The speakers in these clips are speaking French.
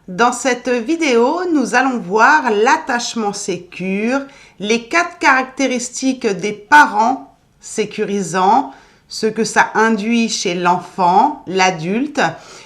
Dans cette vidéo, nous allons voir l'attachement sécure, les 4 caractéristiques des parents sécurisants, ce que ça induit chez l'enfant, l'adulte,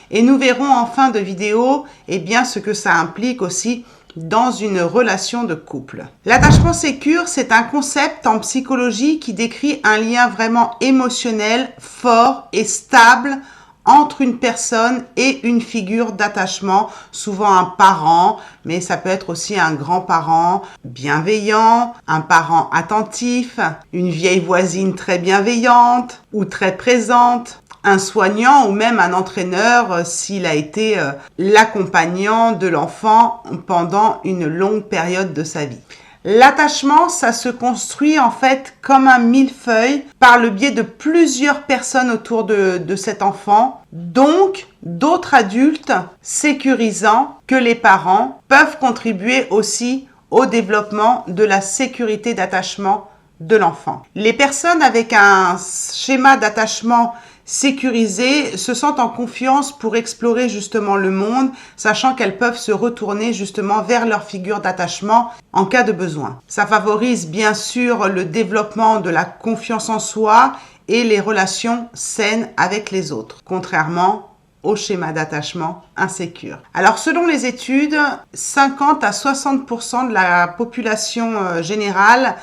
et nous verrons en fin de vidéo ce que ça implique aussi dans une relation de couple. L'attachement sécure, c'est un concept en psychologie qui décrit un lien vraiment émotionnel, fort et stable entre une personne et une figure d'attachement, souvent un parent, mais ça peut être aussi un grand-parent bienveillant, un parent attentif, une vieille voisine très bienveillante ou très présente, un soignant ou même un entraîneur s'il a été l'accompagnant de l'enfant pendant une longue période de sa vie. L'attachement, ça se construit en fait comme un millefeuille par le biais de plusieurs personnes autour de cet enfant. Donc, d'autres adultes sécurisants que les parents peuvent contribuer aussi au développement de la sécurité d'attachement de l'enfant. Les personnes avec un schéma d'attachement sécurisé se sentent en confiance pour explorer justement le monde, sachant qu'elles peuvent se retourner justement vers leur figure d'attachement en cas de besoin. Ça favorise bien sûr le développement de la confiance en soi et les relations saines avec les autres, contrairement au schéma d'attachement insécure. Alors selon les études, 50 à 60% de la population générale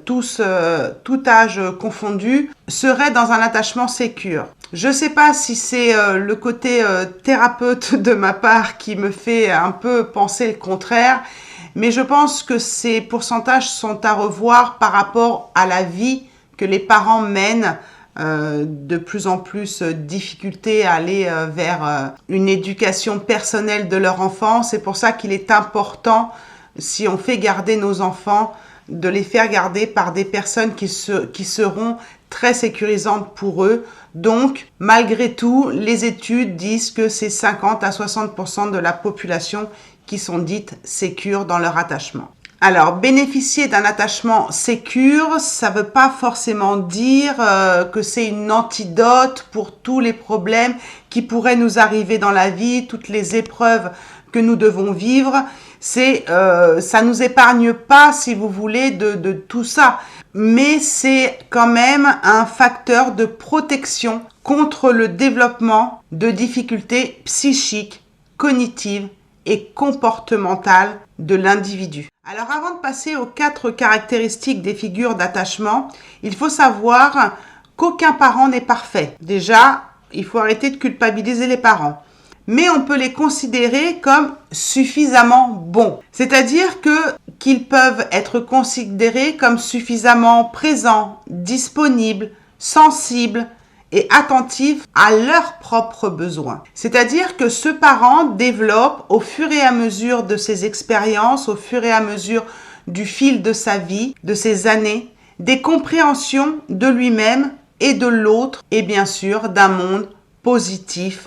tout âge confondu, serait dans un attachement sécure. Je ne sais pas si c'est le côté thérapeute de ma part qui me fait un peu penser le contraire, mais je pense que ces pourcentages sont à revoir par rapport à la vie que les parents mènent, de plus en plus difficulté à aller vers une éducation personnelle de leur enfant. C'est pour ça qu'il est important, si on fait garder nos enfants, de les faire garder par des personnes qui seront très sécurisantes pour eux. Donc, malgré tout, les études disent que c'est 50 à 60% de la population qui sont dites sécures dans leur attachement. Alors, bénéficier d'un attachement sécure, ça ne veut pas forcément dire que c'est une antidote pour tous les problèmes qui pourraient nous arriver dans la vie, toutes les épreuves que nous devons vivre. Ça nous épargne pas, si vous voulez, de tout ça. Mais c'est quand même un facteur de protection contre le développement de difficultés psychiques, cognitives et comportementales de l'individu. Alors avant de passer aux 4 caractéristiques des figures d'attachement, il faut savoir qu'aucun parent n'est parfait. Déjà, il faut arrêter de culpabiliser les parents. Mais on peut les considérer comme suffisamment bons. C'est-à-dire qu'ils peuvent être considérés comme suffisamment présents, disponibles, sensibles et attentifs à leurs propres besoins. C'est-à-dire que ce parent développe au fur et à mesure de ses expériences, au fur et à mesure du fil de sa vie, de ses années, des compréhensions de lui-même et de l'autre et bien sûr d'un monde positif,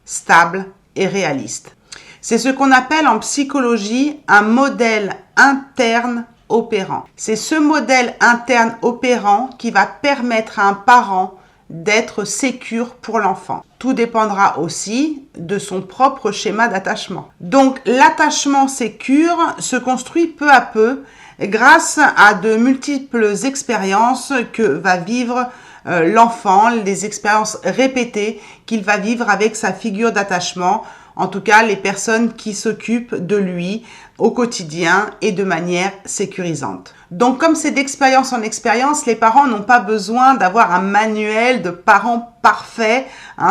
stable et réaliste. C'est ce qu'on appelle en psychologie un modèle interne opérant. C'est ce modèle interne opérant qui va permettre à un parent d'être sécure pour l'enfant. Tout dépendra aussi de son propre schéma d'attachement. Donc l'attachement sécure se construit peu à peu grâce à de multiples expériences que va vivre l'enfant, les expériences répétées qu'il va vivre avec sa figure d'attachement, en tout cas les personnes qui s'occupent de lui au quotidien et de manière sécurisante. Donc comme c'est d'expérience en expérience, les parents n'ont pas besoin d'avoir un manuel de parents parfaits,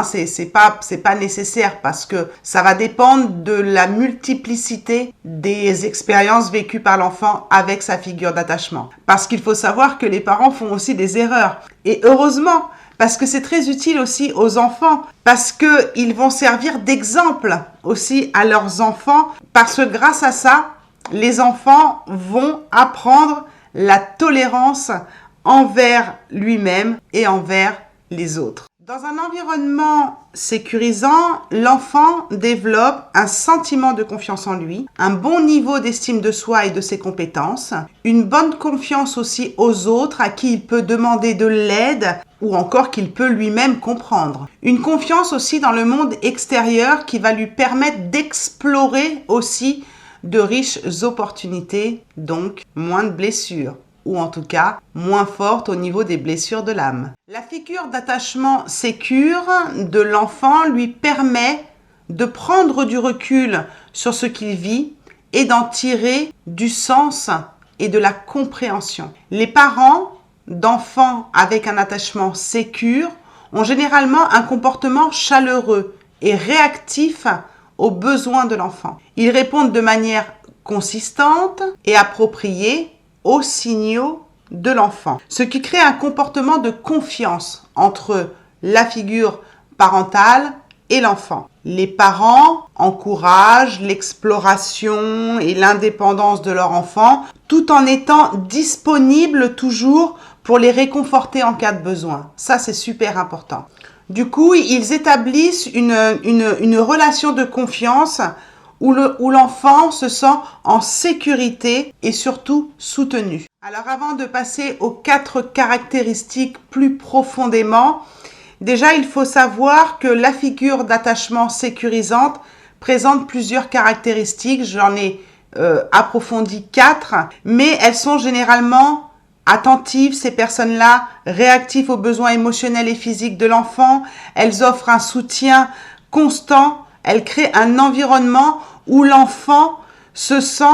c'est pas nécessaire parce que ça va dépendre de la multiplicité des expériences vécues par l'enfant avec sa figure d'attachement. Parce qu'il faut savoir que les parents font aussi des erreurs. Et heureusement, parce que c'est très utile aussi aux enfants, parce qu'ils vont servir d'exemple aussi à leurs enfants, parce que grâce à ça, les enfants vont apprendre la tolérance envers lui-même et envers les autres. Dans un environnement sécurisant, l'enfant développe un sentiment de confiance en lui, un bon niveau d'estime de soi et de ses compétences, une bonne confiance aussi aux autres à qui il peut demander de l'aide ou encore qu'il peut lui-même comprendre. Une confiance aussi dans le monde extérieur qui va lui permettre d'explorer aussi de riches opportunités, donc moins de blessures, ou en tout cas moins forte au niveau des blessures de l'âme. La figure d'attachement sécure de l'enfant lui permet de prendre du recul sur ce qu'il vit et d'en tirer du sens et de la compréhension. Les parents d'enfants avec un attachement sécure ont généralement un comportement chaleureux et réactif aux besoins de l'enfant. Ils répondent de manière consistante et appropriée aux signaux de l'enfant, ce qui crée un comportement de confiance entre la figure parentale et l'enfant. Les parents encouragent l'exploration et l'indépendance de leur enfant tout en étant disponibles toujours pour les réconforter en cas de besoin. Ça, c'est super important. Du coup, ils établissent une relation de confiance où l'enfant se sent en sécurité et surtout soutenu. Alors avant de passer aux 4 caractéristiques plus profondément, déjà il faut savoir que la figure d'attachement sécurisante présente plusieurs caractéristiques. J'en ai approfondi 4, mais elles sont généralement attentives, ces personnes-là, réactives aux besoins émotionnels et physiques de l'enfant. Elles offrent un soutien constant. Elle crée un environnement où l'enfant se sent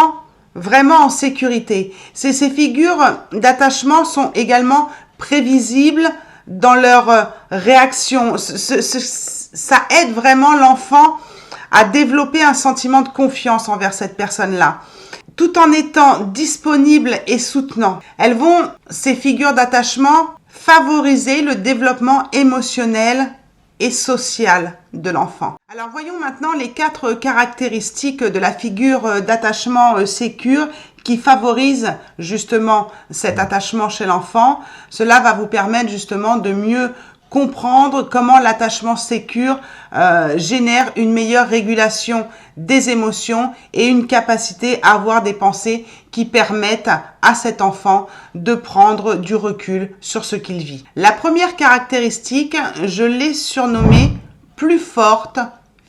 vraiment en sécurité. Ces figures d'attachement sont également prévisibles dans leur réaction. Ça aide vraiment l'enfant à développer un sentiment de confiance envers cette personne-là, tout en étant disponible et soutenant. Ces figures d'attachement, favoriser le développement émotionnel et social de l'enfant. Alors voyons maintenant les 4 caractéristiques de la figure d'attachement sécure qui favorise justement cet attachement chez l'enfant. Cela va vous permettre justement de mieux comprendre comment l'attachement sécure génère une meilleure régulation des émotions et une capacité à avoir des pensées qui permettent à cet enfant de prendre du recul sur ce qu'il vit. La première caractéristique, je l'ai surnommée plus forte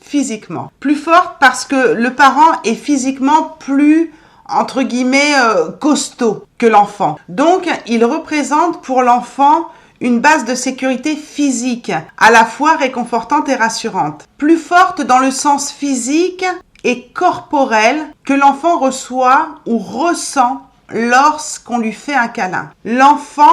physiquement. Plus forte parce que le parent est physiquement plus, entre guillemets, costaud que l'enfant. Donc, il représente pour l'enfant une base de sécurité physique, à la fois réconfortante et rassurante. Plus forte dans le sens physique et corporel que l'enfant reçoit ou ressent lorsqu'on lui fait un câlin. L'enfant,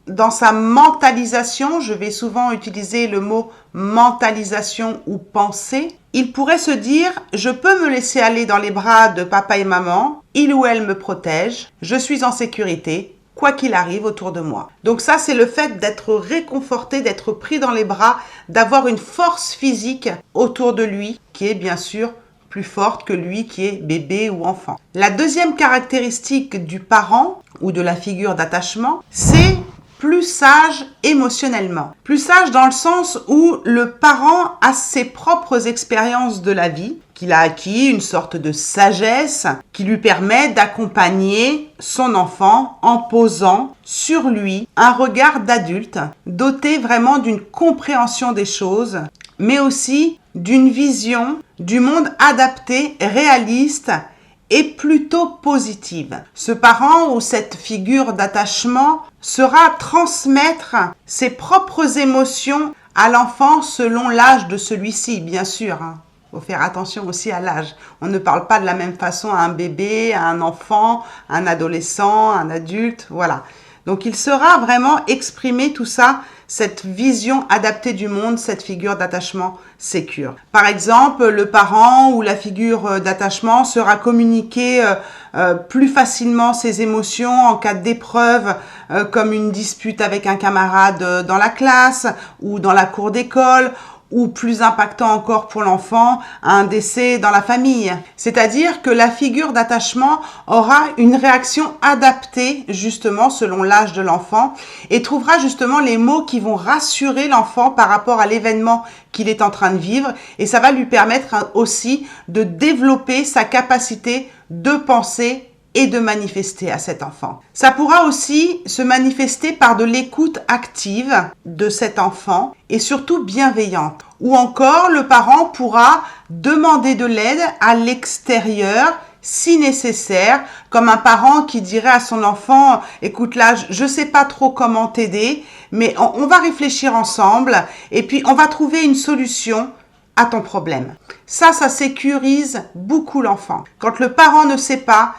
dans sa mentalisation, je vais souvent utiliser le mot mentalisation ou pensée, il pourrait se dire « Je peux me laisser aller dans les bras de papa et maman, il ou elle me protège, je suis en sécurité ». Quoi qu'il arrive autour de moi. Donc ça, c'est le fait d'être réconforté, d'être pris dans les bras, d'avoir une force physique autour de lui qui est bien sûr plus forte que lui qui est bébé ou enfant. La deuxième caractéristique du parent ou de la figure d'attachement, c'est plus sage émotionnellement. Plus sage dans le sens où le parent a ses propres expériences de la vie, qu'il a acquis une sorte de sagesse qui lui permet d'accompagner son enfant en posant sur lui un regard d'adulte, doté vraiment d'une compréhension des choses, mais aussi d'une vision du monde adaptée, réaliste et plutôt positive. Ce parent ou cette figure d'attachement sera transmettre ses propres émotions à l'enfant selon l'âge de celui-ci, bien sûr. Faut faire attention aussi à l'âge. On ne parle pas de la même façon à un bébé, à un enfant, à un adolescent, à un adulte, voilà. Donc il sera vraiment exprimé tout ça, cette vision adaptée du monde, cette figure d'attachement sécure. Par exemple, le parent ou la figure d'attachement sera communiquer plus facilement ses émotions en cas d'épreuve, comme une dispute avec un camarade dans la classe ou dans la cour d'école, ou plus impactant encore pour l'enfant, un décès dans la famille. C'est-à-dire que la figure d'attachement aura une réaction adaptée justement selon l'âge de l'enfant et trouvera justement les mots qui vont rassurer l'enfant par rapport à l'événement qu'il est en train de vivre, et ça va lui permettre aussi de développer sa capacité de penser et de manifester à cet enfant. Ça pourra aussi se manifester par de l'écoute active de cet enfant et surtout bienveillante. Ou encore, le parent pourra demander de l'aide à l'extérieur si nécessaire, comme un parent qui dirait à son enfant « Écoute là, je sais pas trop comment t'aider, mais on va réfléchir ensemble et puis on va trouver une solution à ton problème. » Ça sécurise beaucoup l'enfant. Quand le parent ne sait pas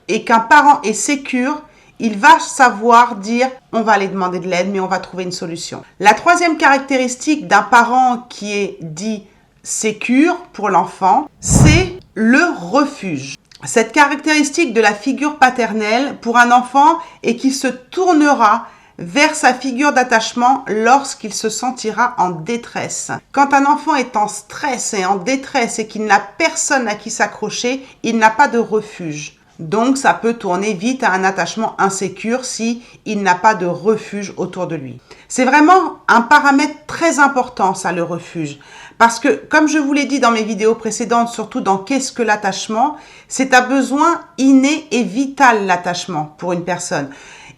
et qu'un parent est sécure, il va savoir dire « on va aller demander de l'aide, mais on va trouver une solution ». La troisième caractéristique d'un parent qui est dit sécure pour l'enfant, c'est le refuge. Cette caractéristique de la figure paternelle pour un enfant est qu'il se tournera vers sa figure d'attachement lorsqu'il se sentira en détresse. Quand un enfant est en stress et en détresse et qu'il n'a personne à qui s'accrocher, il n'a pas de refuge. Donc, ça peut tourner vite à un attachement insécure si il n'a pas de refuge autour de lui. C'est vraiment un paramètre très important, ça, le refuge. Parce que, comme je vous l'ai dit dans mes vidéos précédentes, surtout dans Qu'est-ce que l'attachement, c'est un besoin inné et vital, l'attachement, pour une personne.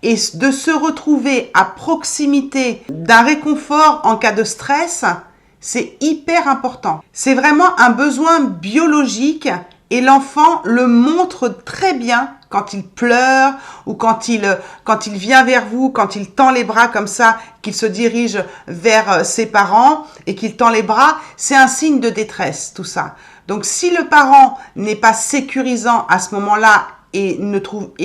Et de se retrouver à proximité d'un réconfort en cas de stress, c'est hyper important. C'est vraiment un besoin biologique et l'enfant le montre très bien quand il pleure ou quand il vient vers vous, quand il tend les bras comme ça, qu'il se dirige vers ses parents et qu'il tend les bras, c'est un signe de détresse, tout ça. Donc si le parent n'est pas sécurisant à ce moment-là et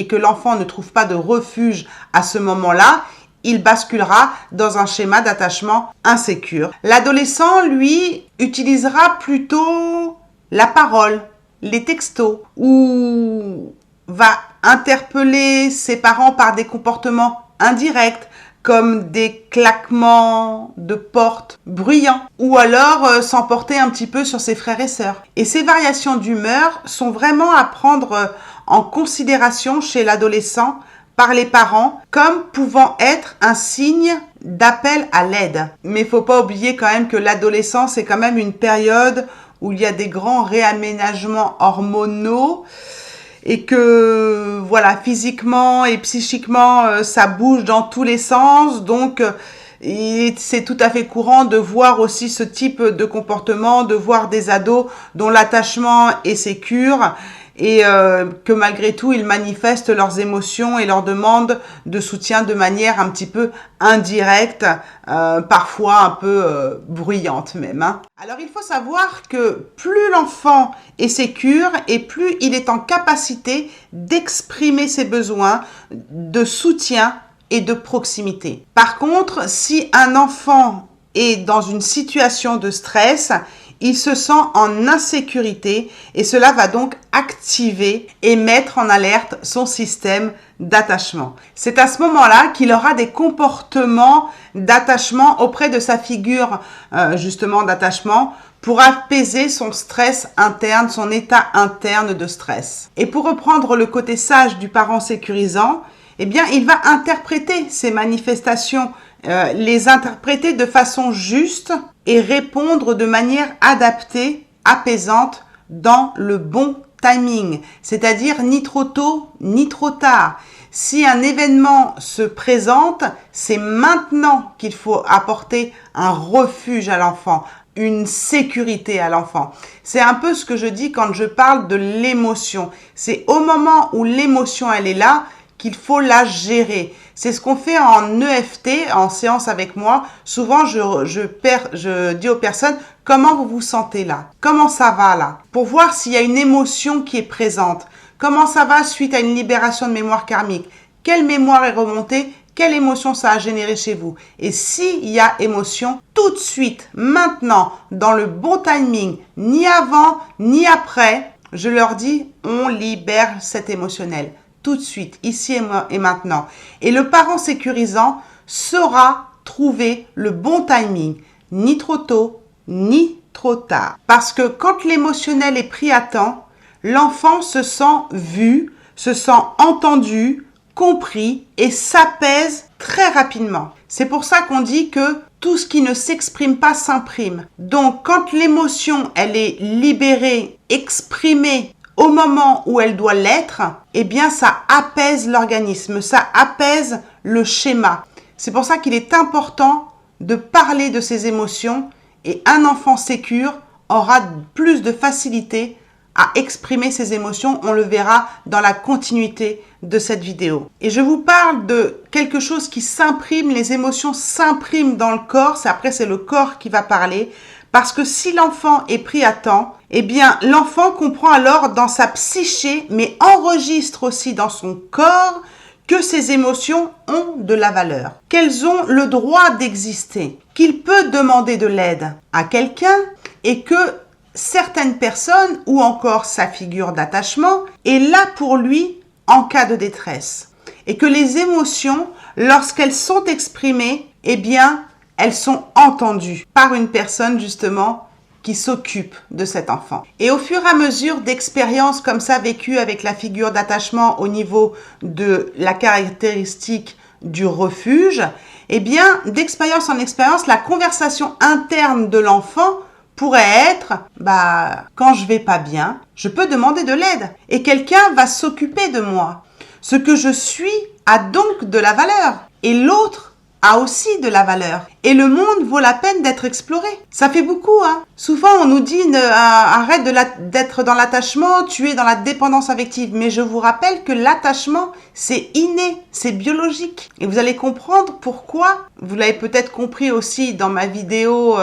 que l'enfant ne trouve pas de refuge à ce moment-là, il basculera dans un schéma d'attachement insécure. L'adolescent, lui, utilisera plutôt la parole, les textos, ou va interpeller ses parents par des comportements indirects, comme des claquements de porte bruyants, ou alors s'emporter un petit peu sur ses frères et sœurs. Et ces variations d'humeur sont vraiment à prendre en considération chez l'adolescent par les parents comme pouvant être un signe d'appel à l'aide. Mais il ne faut pas oublier quand même que l'adolescence est quand même une période où il y a des grands réaménagements hormonaux et que voilà, physiquement et psychiquement ça bouge dans tous les sens, donc c'est tout à fait courant de voir aussi ce type de comportement, de voir des ados dont l'attachement est sécure et que malgré tout, ils manifestent leurs émotions et leurs demandes de soutien de manière un petit peu indirecte, parfois un peu bruyante même. Hein. Alors, il faut savoir que plus l'enfant est sécure et plus il est en capacité d'exprimer ses besoins de soutien et de proximité. Par contre, si un enfant est dans une situation de stress, il se sent en insécurité et cela va donc activer et mettre en alerte son système d'attachement. C'est à ce moment-là qu'il aura des comportements d'attachement auprès de sa figure justement d'attachement pour apaiser son stress interne, son état interne de stress. Et pour reprendre le côté sage du parent sécurisant, eh bien, il va interpréter ces manifestations, les interpréter de façon juste et répondre de manière adaptée, apaisante, dans le bon timing, c'est-à-dire ni trop tôt, ni trop tard. Si un événement se présente, c'est maintenant qu'il faut apporter un refuge à l'enfant, une sécurité à l'enfant. C'est un peu ce que je dis quand je parle de l'émotion. C'est au moment où l'émotion, elle est là, qu'il faut la gérer. C'est ce qu'on fait en EFT, en séance avec moi. Souvent, je dis aux personnes, comment vous vous sentez là? Comment ça va là? Pour voir s'il y a une émotion qui est présente. Comment ça va suite à une libération de mémoire karmique? Quelle mémoire est remontée? Quelle émotion ça a généré chez vous? Et s'il y a émotion, tout de suite, maintenant, dans le bon timing, ni avant, ni après, je leur dis, on libère cet émotionnel. Tout de suite, ici et maintenant. Et le parent sécurisant saura trouver le bon timing, ni trop tôt, ni trop tard. Parce que quand l'émotionnel est pris à temps, l'enfant se sent vu, se sent entendu, compris et s'apaise très rapidement. C'est pour ça qu'on dit que tout ce qui ne s'exprime pas s'imprime. Donc, quand l'émotion, elle est libérée, exprimée au moment où elle doit l'être, eh bien, ça apaise l'organisme, ça apaise le schéma. C'est pour ça qu'il est important de parler de ses émotions et un enfant sécure aura plus de facilité à exprimer ses émotions. On le verra dans la continuité de cette vidéo. Et je vous parle de quelque chose qui s'imprime, les émotions s'impriment dans le corps, après c'est le corps qui va parler, parce que si l'enfant est pris à temps, eh bien l'enfant comprend alors dans sa psyché, mais enregistre aussi dans son corps que ses émotions ont de la valeur, qu'elles ont le droit d'exister, qu'il peut demander de l'aide à quelqu'un et que certaines personnes ou encore sa figure d'attachement est là pour lui en cas de détresse. Et que les émotions, lorsqu'elles sont exprimées, eh bien, elles sont entendues par une personne justement qui s'occupe de cet enfant. Et au fur et à mesure d'expériences comme ça vécues avec la figure d'attachement au niveau de la caractéristique du refuge, eh bien, d'expérience en expérience, la conversation interne de l'enfant pourrait être, quand je vais pas bien, je peux demander de l'aide et quelqu'un va s'occuper de moi. Ce que je suis a donc de la valeur et l'autre a aussi de la valeur. Et le monde vaut la peine d'être exploré. Ça fait beaucoup, hein. Souvent, on nous dit arrête d'être dans l'attachement, tu es dans la dépendance affective. Mais je vous rappelle que l'attachement, c'est inné, c'est biologique. Et vous allez comprendre pourquoi. Vous l'avez peut-être compris aussi dans ma vidéo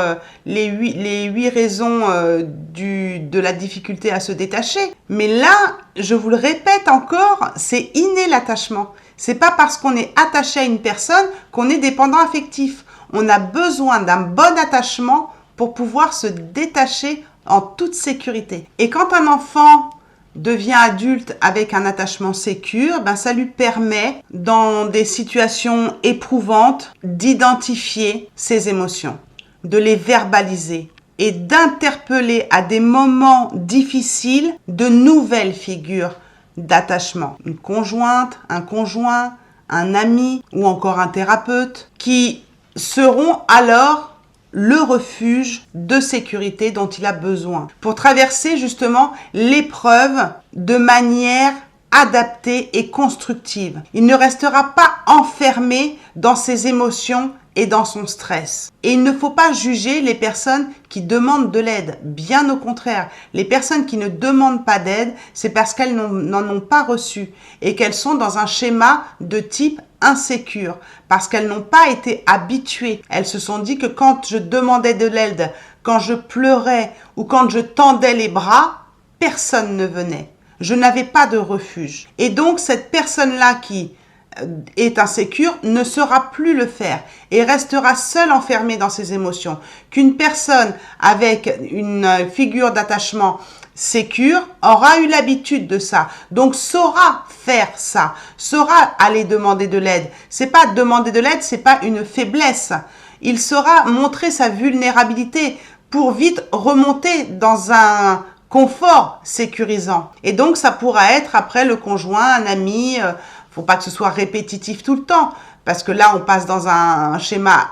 les 8 raisons de la difficulté à se détacher. Mais là, je vous le répète encore, c'est inné l'attachement. C'est pas parce qu'on est attaché à une personne qu'on est dépendant affectif. On a besoin d'un bon attachement pour pouvoir se détacher en toute sécurité. Et quand un enfant devient adulte avec un attachement sécure, ça lui permet, dans des situations éprouvantes, d'identifier ses émotions, de les verbaliser et d'interpeller à des moments difficiles de nouvelles figures d'attachement. Une conjointe, un conjoint, un ami ou encore un thérapeute qui seront alors le refuge de sécurité dont il a besoin pour traverser justement l'épreuve de manière adaptée et constructive. Il ne restera pas enfermé dans ses émotions et dans son stress. Et il ne faut pas juger les personnes qui demandent de l'aide. Bien au contraire, les personnes qui ne demandent pas d'aide, c'est parce qu'elles n'en ont pas reçu et qu'elles sont dans un schéma de type insécure, parce qu'elles n'ont pas été habituées. Elles se sont dit que quand je demandais de l'aide, quand je pleurais ou quand je tendais les bras, personne ne venait. Je n'avais pas de refuge. Et donc, cette personne-là qui est insécure ne saura plus le faire et restera seule enfermée dans ses émotions. Qu'une personne avec une figure d'attachement sécure aura eu l'habitude de ça, donc saura faire ça, saura aller demander de l'aide. C'est pas demander de l'aide, c'est pas une faiblesse. Il saura montrer sa vulnérabilité pour vite remonter dans un confort sécurisant. Et donc ça pourra être après le conjoint, un ami. Faut pas que ce soit répétitif tout le temps, parce que là, on passe dans un schéma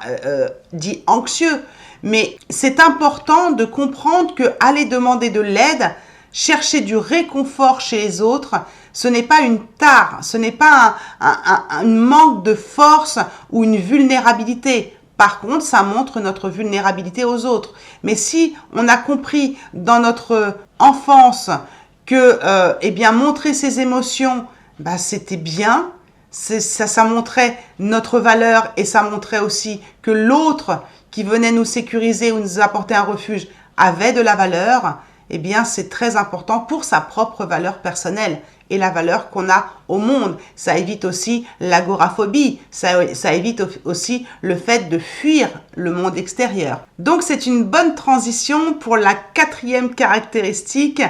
dit anxieux. Mais c'est important de comprendre que aller demander de l'aide, chercher du réconfort chez les autres, ce n'est pas une tare, ce n'est pas un manque de force ou une vulnérabilité. Par contre, ça montre notre vulnérabilité aux autres. Mais si on a compris dans notre enfance que montrer ses émotions, c'était bien, ça montrait notre valeur et ça montrait aussi que l'autre qui venait nous sécuriser ou nous apporter un refuge avait de la valeur, c'est très important pour sa propre valeur personnelle et la valeur qu'on a au monde. Ça évite aussi l'agoraphobie, ça évite aussi le fait de fuir le monde extérieur. Donc c'est une bonne transition pour la 4e caractéristique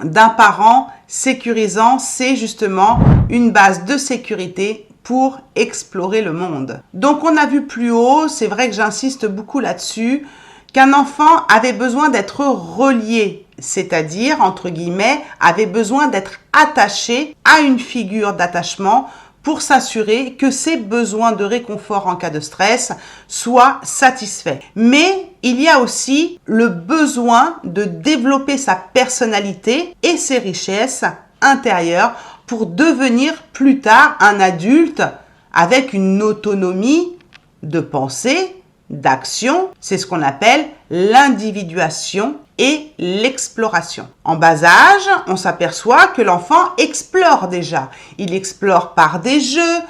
d'un parent sécurisant, c'est justement une base de sécurité pour explorer le monde. Donc on a vu plus haut, c'est vrai que j'insiste beaucoup là-dessus, qu'un enfant avait besoin d'être relié, c'est-à-dire, entre guillemets, avait besoin d'être attaché à une figure d'attachement pour s'assurer que ses besoins de réconfort en cas de stress soient satisfaits. Mais il y a aussi le besoin de développer sa personnalité et ses richesses intérieures pour devenir plus tard un adulte avec une autonomie de pensée, d'action. C'est ce qu'on appelle l'individuation et l'exploration. En bas âge, on s'aperçoit que l'enfant explore déjà. Il explore par des jeux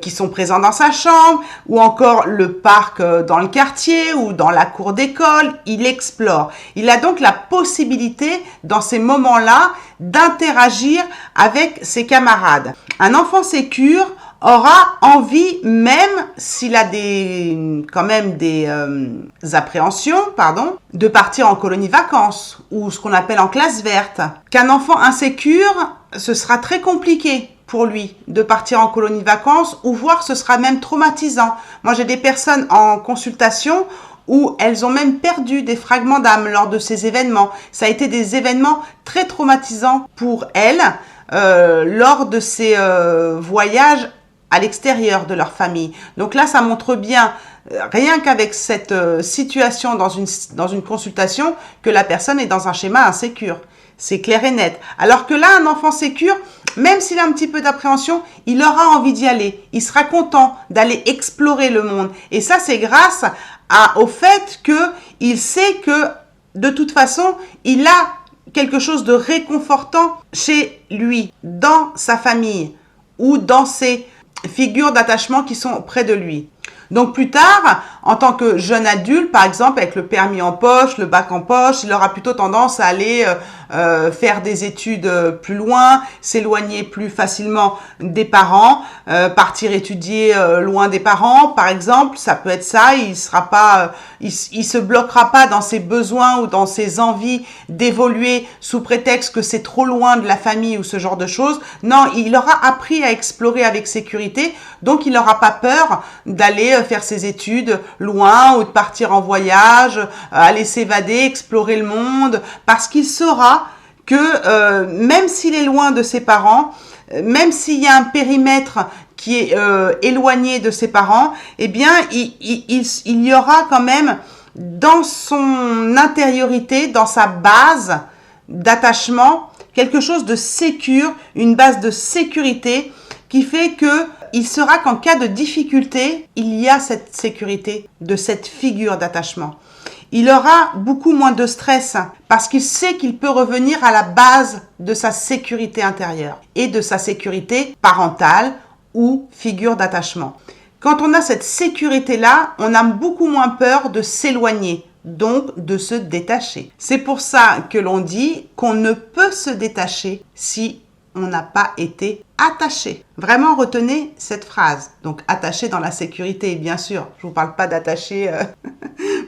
qui sont présents dans sa chambre, ou encore le parc dans le quartier ou dans la cour d'école. Il explore. Il a donc la possibilité, dans ces moments-là, d'interagir avec ses camarades. Un enfant sécure aura envie, même s'il a quand même des appréhensions, de partir en colonie vacances ou ce qu'on appelle en classe verte. Qu'un enfant insécure, ce sera très compliqué pour lui de partir en colonie vacances, ou voire ce sera même traumatisant. Moi, j'ai des personnes en consultation où elles ont même perdu des fragments d'âme lors de ces événements. Ça a été des événements très traumatisants pour elles lors de ces voyages à l'extérieur de leur famille. Donc là, ça montre bien, rien qu'avec cette situation dans une consultation, que la personne est dans un schéma insécure. C'est clair et net. Alors que là, un enfant sécure, même s'il a un petit peu d'appréhension, il aura envie d'y aller. Il sera content d'aller explorer le monde. Et ça, c'est grâce au fait qu'il sait que, de toute façon, il a quelque chose de réconfortant chez lui, dans sa famille, ou dans ses figures d'attachement qui sont près de lui. Donc plus tard, en tant que jeune adulte, par exemple, avec le permis en poche, le bac en poche, il aura plutôt tendance à aller faire des études plus loin, s'éloigner plus facilement des parents, partir étudier loin des parents, par exemple. Ça peut être ça. Il sera pas, il se bloquera pas dans ses besoins ou dans ses envies d'évoluer sous prétexte que c'est trop loin de la famille ou ce genre de choses. Non, il aura appris à explorer avec sécurité, donc il n'aura pas peur d'aller faire ses études loin ou de partir en voyage, aller s'évader, explorer le monde, parce qu'il saura que même s'il est loin de ses parents, même s'il y a un périmètre qui est éloigné de ses parents, eh bien, il y aura quand même dans son intériorité, dans sa base d'attachement, quelque chose de sécure, une base de sécurité qui fait que il sera qu'en cas de difficulté, il y a cette sécurité de cette figure d'attachement. Il aura beaucoup moins de stress parce qu'il sait qu'il peut revenir à la base de sa sécurité intérieure et de sa sécurité parentale ou figure d'attachement. Quand on a cette sécurité-là, on a beaucoup moins peur de s'éloigner, donc de se détacher. C'est pour ça que l'on dit qu'on ne peut se détacher si on n'a pas été attaché. Vraiment, retenez cette phrase. Donc, attaché dans la sécurité, bien sûr. Je ne vous parle pas d'attaché,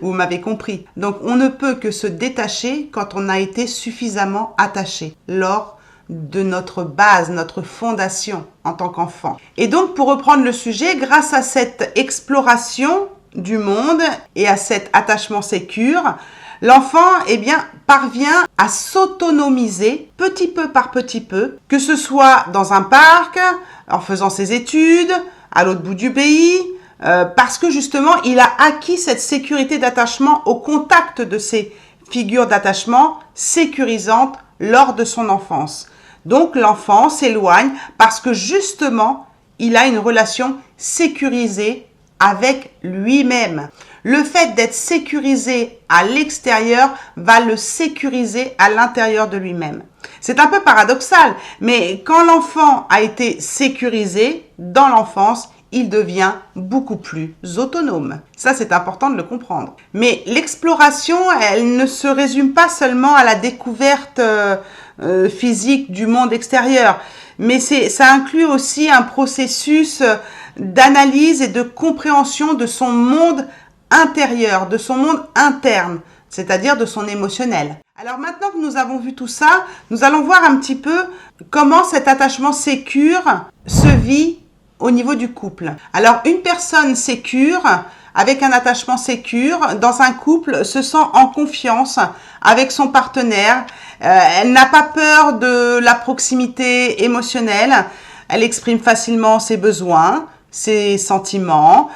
vous m'avez compris. Donc, on ne peut que se détacher quand on a été suffisamment attaché lors de notre base, notre fondation en tant qu'enfant. Et donc, pour reprendre le sujet, grâce à cette exploration du monde et à cet attachement sécure, l'enfant, parvient à s'autonomiser petit peu par petit peu, que ce soit dans un parc, en faisant ses études, à l'autre bout du pays, parce que justement, il a acquis cette sécurité d'attachement au contact de ces figures d'attachement sécurisantes lors de son enfance. Donc, l'enfant s'éloigne parce que justement, il a une relation sécurisée avec lui-même. Le fait d'être sécurisé à l'extérieur va le sécuriser à l'intérieur de lui-même. C'est un peu paradoxal, mais quand l'enfant a été sécurisé dans l'enfance, il devient beaucoup plus autonome. Ça, c'est important de le comprendre. Mais l'exploration, elle ne se résume pas seulement à la découverte physique du monde extérieur, mais ça inclut aussi un processus d'analyse et de compréhension de son monde intérieur, de son monde interne, c'est-à-dire de son émotionnel. Alors maintenant que nous avons vu tout ça, nous allons voir un petit peu comment cet attachement sécure se vit au niveau du couple. Alors une personne sécure avec un attachement sécure, dans un couple, se sent en confiance avec son partenaire. Elle n'a pas peur de la proximité émotionnelle. Elle exprime facilement ses besoins, ses sentiments,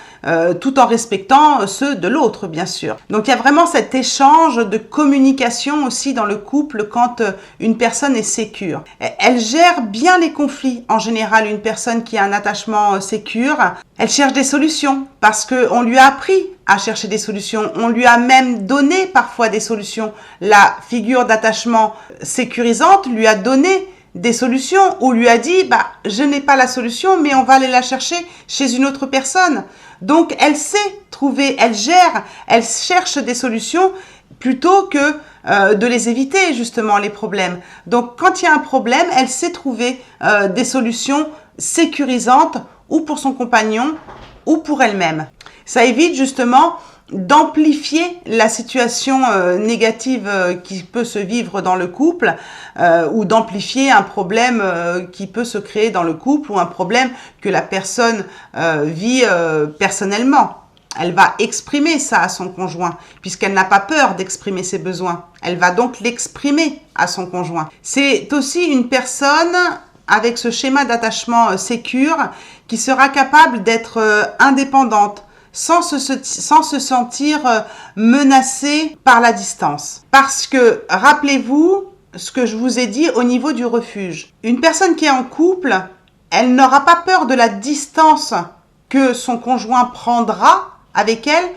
tout en respectant ceux de l'autre, bien sûr. Donc, il y a vraiment cet échange de communication aussi dans le couple quand une personne est sécure. Elle gère bien les conflits. En général, une personne qui a un attachement sécure, elle cherche des solutions parce qu'on lui a appris à chercher des solutions. On lui a même donné parfois des solutions. La figure d'attachement sécurisante lui a donné des solutions ou lui a dit je n'ai pas la solution mais on va aller la chercher chez une autre personne. Donc elle sait trouver, elle gère, elle cherche des solutions plutôt que de les éviter justement les problèmes. Donc quand il y a un problème, elle sait trouver des solutions sécurisantes ou pour son compagnon ou pour elle-même. Ça évite justement d'amplifier la situation négative qui peut se vivre dans le couple ou d'amplifier un problème qui peut se créer dans le couple ou un problème que la personne vit personnellement. Elle va exprimer ça à son conjoint puisqu'elle n'a pas peur d'exprimer ses besoins. Elle va donc l'exprimer à son conjoint. C'est aussi une personne avec ce schéma d'attachement sécure qui sera capable d'être indépendante, sans se sentir menacée par la distance. Parce que, rappelez-vous ce que je vous ai dit au niveau du refuge. Une personne qui est en couple, elle n'aura pas peur de la distance que son conjoint prendra avec elle,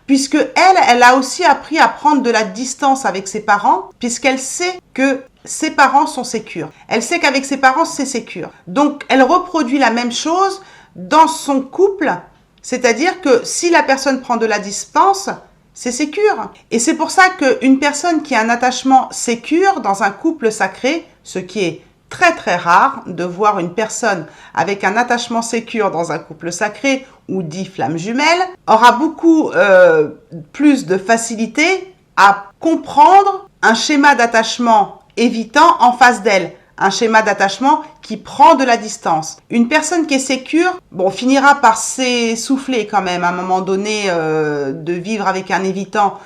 puisque elle a aussi appris à prendre de la distance avec ses parents, puisqu'elle sait que ses parents sont sécures. Elle sait qu'avec ses parents, c'est sécure. Donc, elle reproduit la même chose dans son couple. C'est-à-dire que si la personne prend de la distance, c'est sécure. Et c'est pour ça qu'une personne qui a un attachement sécure dans un couple sacré, ce qui est très très rare de voir une personne avec un attachement sécure dans un couple sacré ou dit flamme jumelle, aura beaucoup plus de facilité à comprendre un schéma d'attachement évitant en face d'elle. Un schéma d'attachement qui prend de la distance. Une personne qui est sécure, finira par s'essouffler quand même à un moment donné de vivre avec un évitant.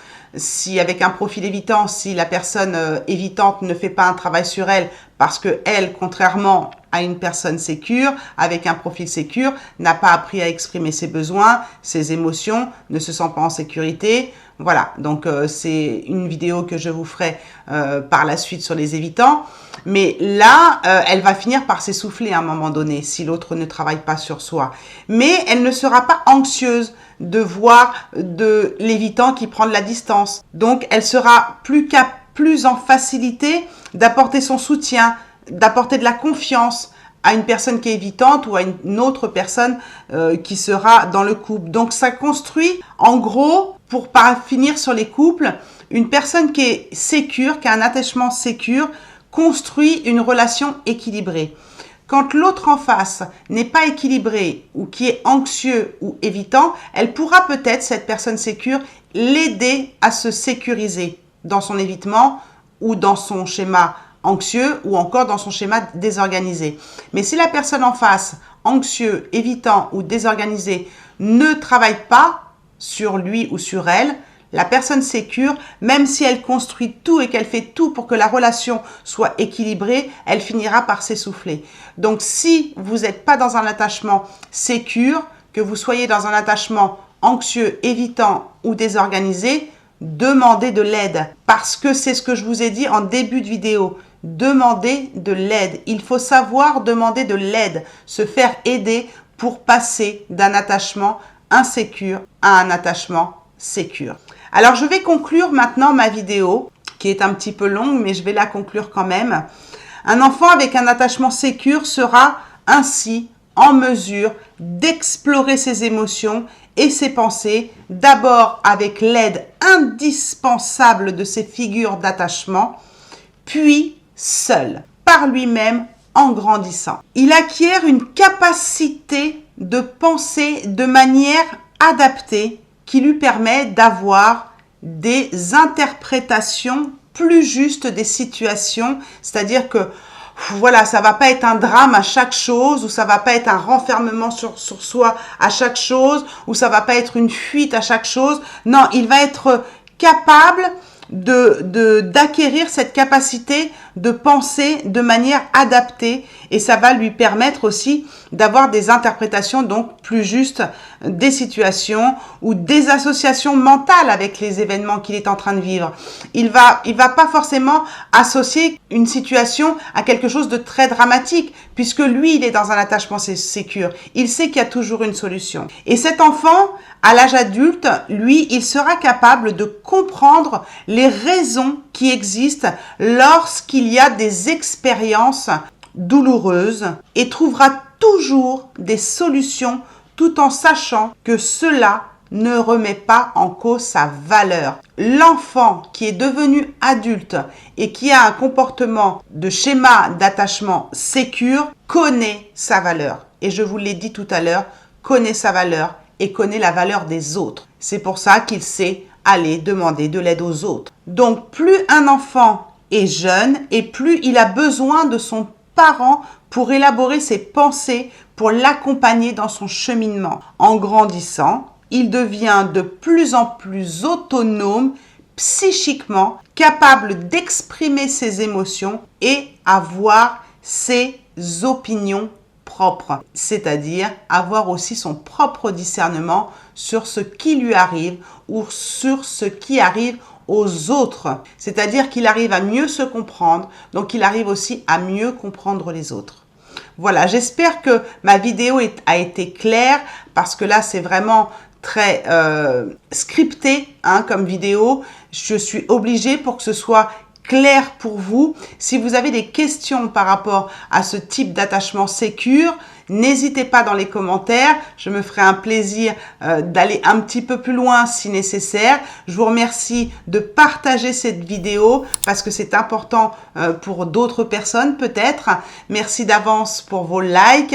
Avec un profil évitant, si la personne évitante ne fait pas un travail sur elle, parce que elle, contrairement à une personne sécure, avec un profil sécure, n'a pas appris à exprimer ses besoins, ses émotions, ne se sent pas en sécurité. Voilà, donc c'est une vidéo que je vous ferai par la suite sur les évitants. Mais là, elle va finir par s'essouffler à un moment donné si l'autre ne travaille pas sur soi. Mais elle ne sera pas anxieuse de voir de l'évitant qui prend de la distance. Donc, elle sera plus en facilité d'apporter son soutien, d'apporter de la confiance à une personne qui est évitante ou à une autre personne qui sera dans le couple. Donc, ça construit, en gros, pour finir sur les couples, une personne qui est sécure, qui a un attachement sécure, construit une relation équilibrée. Quand l'autre en face n'est pas équilibré ou qui est anxieux ou évitant, elle pourra peut-être, cette personne sécure, l'aider à se sécuriser dans son évitement ou dans son schéma anxieux ou encore dans son schéma désorganisé. Mais si la personne en face, anxieux, évitant ou désorganisé, ne travaille pas sur lui ou sur elle, la personne sécure, même si elle construit tout et qu'elle fait tout pour que la relation soit équilibrée, elle finira par s'essouffler. Donc, si vous n'êtes pas dans un attachement sécure, que vous soyez dans un attachement anxieux, évitant ou désorganisé, demandez de l'aide. Parce que c'est ce que je vous ai dit en début de vidéo. Demandez de l'aide. Il faut savoir demander de l'aide, se faire aider pour passer d'un attachement insécure à un attachement sécure. Alors, je vais conclure maintenant ma vidéo, qui est un petit peu longue, mais je vais la conclure quand même. Un enfant avec un attachement sécure sera ainsi en mesure d'explorer ses émotions et ses pensées, d'abord avec l'aide indispensable de ses figures d'attachement, puis seul, par lui-même, en grandissant. Il acquiert une capacité de penser de manière adaptée qui lui permet d'avoir des interprétations plus justes des situations, c'est-à-dire que voilà, ça va pas être un drame à chaque chose, ou ça va pas être un renfermement sur soi à chaque chose, ou ça va pas être une fuite à chaque chose. Non, il va être capable d'acquérir cette capacité de penser de manière adaptée, et ça va lui permettre aussi d'avoir des interprétations donc plus justes des situations ou des associations mentales avec les événements qu'il est en train de vivre. Il va pas forcément associer une situation à quelque chose de très dramatique, puisque lui, il est dans un attachement sécure. Il sait qu'il y a toujours une solution. Et cet enfant, à l'âge adulte, lui, il sera capable de comprendre les raisons qui existent lorsqu'il y a des expériences douloureuses et trouvera toujours des solutions tout en sachant que cela ne remet pas en cause sa valeur. L'enfant qui est devenu adulte et qui a un comportement de schéma d'attachement sécure connaît sa valeur. Et je vous l'ai dit tout à l'heure, connaît sa valeur et connaît la valeur des autres. C'est pour ça qu'il sait aller demander de l'aide aux autres. Donc, plus un enfant est jeune et plus il a besoin de son parent pour élaborer ses pensées, pour l'accompagner dans son cheminement. En grandissant, il devient de plus en plus autonome psychiquement, capable d'exprimer ses émotions et avoir ses opinions propres, c'est-à-dire avoir aussi son propre discernement sur ce qui lui arrive ou sur ce qui arrive aux autres. C'est-à-dire qu'il arrive à mieux se comprendre, donc il arrive aussi à mieux comprendre les autres. Voilà, j'espère que ma vidéo a été claire, parce que là, c'est vraiment très scripté comme vidéo. Je suis obligée pour que ce soit clair pour vous. Si vous avez des questions par rapport à ce type d'attachement sécure, n'hésitez pas dans les commentaires. Je me ferai un plaisir d'aller un petit peu plus loin si nécessaire. Je vous remercie de partager cette vidéo parce que c'est important pour d'autres personnes peut-être. Merci d'avance pour vos likes.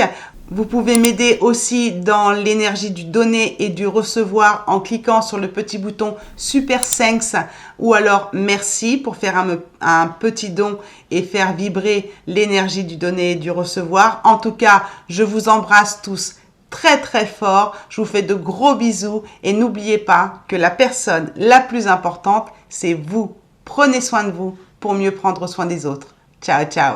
Vous pouvez m'aider aussi dans l'énergie du donner et du recevoir en cliquant sur le petit bouton Super Thanks ou alors merci pour faire un petit don et faire vibrer l'énergie du donner et du recevoir. En tout cas, je vous embrasse tous très très fort. Je vous fais de gros bisous et n'oubliez pas que la personne la plus importante, c'est vous. Prenez soin de vous pour mieux prendre soin des autres. Ciao, ciao.